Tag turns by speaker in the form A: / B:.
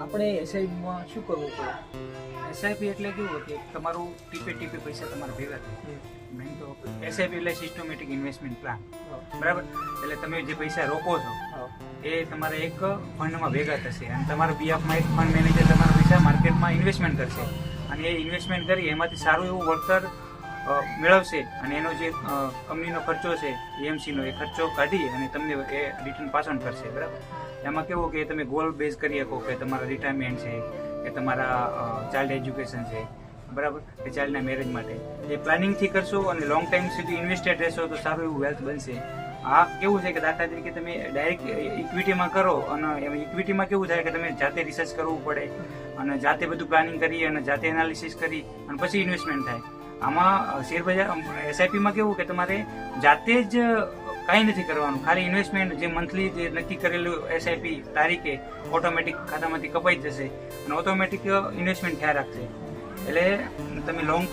A: આપણે એસઆઈપીમાં શું કરવું પડે?
B: એસઆઈપી એટલે કેવું કે તમારું ટીપે ટીપે પૈસા તમારા ભેગા થાય. મેન તો એસઆઈપી એટલે સિસ્ટમેટિક ઇન્વેસ્ટમેન્ટ પ્લાન, બરાબર. એટલે તમે જે પૈસા રોકો છો એ તમારે એક ફંડમાં ભેગા થશે અને તમારા બીઆફમાં એક ફંડ મેનેજર તમારા પૈસા માર્કેટમાં ઇન્વેસ્ટમેન્ટ કરશે અને એ ઇન્વેસ્ટમેન્ટ કરી એમાંથી સારું એવું વળતર મેળવશે અને એનો જે કંપનીનો ખર્ચો છે એએમસીનો એ ખર્ચો કાઢી અને તમને એ રિટર્ન પાસ ઓન કરશે, બરાબર. એમાં કેવું કે તમે ગોલ બેઝ કરી શકો કે તમારા રિટાયરમેન્ટ છે કે તમારા ચાઇલ્ડ એજ્યુકેશન છે, બરાબર, કે ચાઇલ્ડના મેરેજ માટે એ પ્લાનિંગથી કરશો અને લોંગ ટાઈમ સુધી ઇન્વેસ્ટેડ રહેશો તો સારું એવું વેલ્થ બનશે. આ કેવું છે કે દાખલા તરીકે તમે ડાયરેક્ટ ઇક્વિટીમાં કરો અને ઇક્વિટીમાં કેવું થાય કે તમે જાતે રિસર્ચ કરવું પડે અને જાતે બધું પ્લાનિંગ કરી અને જાતે એનાલિસિસ કરી અને પછી ઇન્વેસ્ટમેન્ટ થાય. આમાં શેર બજાર એસઆઈપીમાં કેવું કે તમારે જાતે જ કંઈ નથી કરવાનું, ખાલી ઇન્વેસ્ટમેન્ટ જે મંથલી જે નક્કી કરેલું એસઆઈપી તારીખે ઓટોમેટિક ખાતામાંથી કપાઈ જશે અને ઓટોમેટિક ઇન્વેસ્ટમેન્ટ થયા રાખશે. એટલે તમે લોંગ